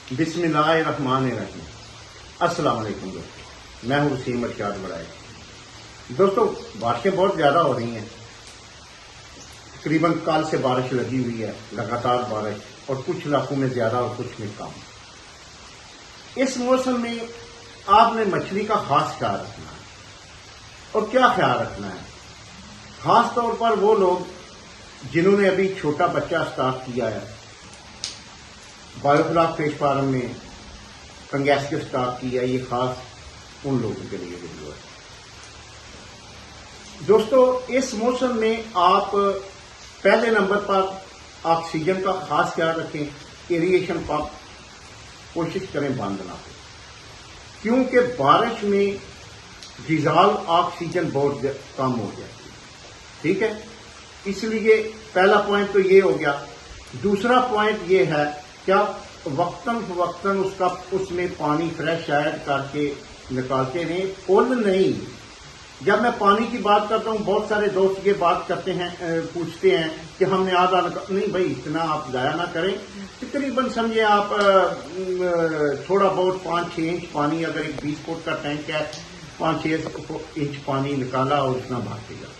بسم اللہ الرحمن الرحیم۔ السلام علیکم دوستو، میں ہوں وسیم ارشاد بڑائے۔ دوستو بارشیں بہت زیادہ ہو رہی ہیں، تقریباً کل سے بارش لگی ہوئی ہے، لگاتار بارش، اور کچھ علاقوں میں زیادہ اور کچھ میں کم۔ اس موسم میں آپ نے مچھلی کا خاص خیال رکھنا ہے۔ اور کیا خیال رکھنا ہے؟ خاص طور پر وہ لوگ جنہوں نے ابھی چھوٹا بچہ سٹارٹ کیا ہے، بایو فلاک فش فارم میں کنگیسکو سٹارٹ کیا ہے، یہ خاص ان لوگوں کے لیے ویڈیو ہے۔ دوستو اس موسم میں آپ پہلے نمبر پر آکسیجن کا خاص خیال رکھیں، ایریگیشن پمپ کوشش کریں بند نہ ہو، کیونکہ بارش میں ڈیزالو آکسیجن بہت کم ہو جاتی ہے، ٹھیک ہے؟ اس لیے پہلا پوائنٹ تو یہ ہو گیا۔ دوسرا پوائنٹ یہ ہے کیا وقتاً فوقتاً اس میں پانی فریش ایڈ کر کے نکالتے رہیں، فل نہیں۔ جب میں پانی کی بات کرتا ہوں بہت سارے دوست یہ بات کرتے ہیں، پوچھتے ہیں کہ ہم نے آدھا نہیں بھائی، اتنا آپ ضائع نہ کریں۔ تقریباً سمجھے آپ تھوڑا بہت 5-6 انچ پانی، اگر ایک 20 فٹ کا ٹینک ہے، 5-6 انچ پانی نکالا اور اتنا بھرتے گا۔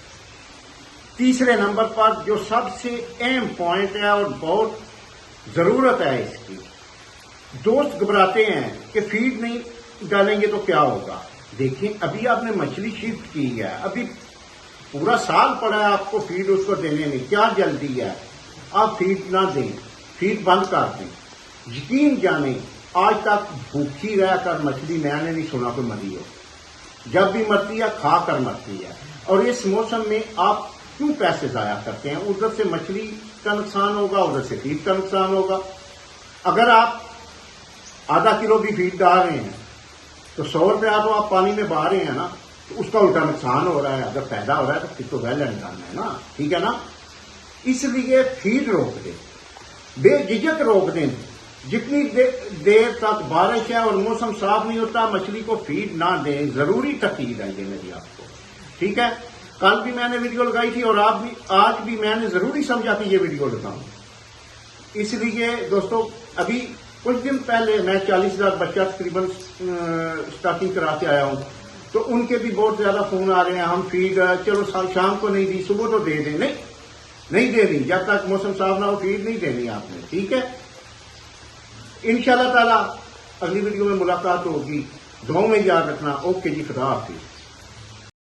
تیسرے نمبر پر جو سب سے اہم پوائنٹ ہے اور بہت ضرورت ہے اس کی، دوست گھبراتے ہیں کہ فیڈ نہیں ڈالیں گے تو کیا ہوگا۔ دیکھیں ابھی آپ نے مچھلی شفٹ کی ہے، ابھی پورا سال پڑا ہے آپ کو فیڈ اس کو دینے میں، کیا جلدی ہے؟ آپ فیڈ نہ دیں، فیڈ بند کر دیں۔ یقین جانیں آج تک بھوکی رہ کر مچھلی میں نے نہیں سنا کوئی مری ہو، جب بھی مرتی ہے کھا کر مرتی ہے۔ اور اس موسم میں آپ کیوں پیسے ضائع کرتے ہیں؟ ادھر سے مچھلی کا نقصان ہوگا، ادھر سے فیڈ کا نقصان ہوگا۔ اگر آپ آدھا کلو بھی فیڈ ڈال رہے ہیں تو 100 روپیہ تو آپ پانی میں بہا رہے ہیں نا، تو اس کا الٹا نقصان ہو رہا ہے۔ اگر پیدا ہو رہا ہے تو پھر تو ویل اینڈ ڈن ہے نا، ٹھیک ہے نا؟ اس لیے فیڈ روک دیں، بے جھجک روک دیں۔ جتنی دیر تک بارش ہے اور موسم صاف نہیں ہوتا مچھلی کو فیڈ نہ دیں، ضروری تاکید ہے یہ میری آپ کو، ٹھیک ہے؟ کل بھی میں نے ویڈیو لگائی تھی اور آج بھی میں نے ضروری سمجھا کہ یہ ویڈیو لگاؤں۔ اس لیے دوستو ابھی کچھ دن پہلے میں 40,000 بچہ تقریباً سٹارٹنگ کرا کے آیا ہوں، تو ان کے بھی بہت زیادہ فون آ رہے ہیں، ہم فیڈ چلو شام کو نہیں دی، صبح تو دے دیں۔ نہیں دینی، جب تک موسم صاف نہ ہو فیڈ نہیں دینی آپ نے، ٹھیک ہے؟ انشاءاللہ تعالی اگلی ویڈیو میں ملاقات ہوگی، دعاؤں میں یاد رکھنا۔ اوکے جی، خدا حافظ۔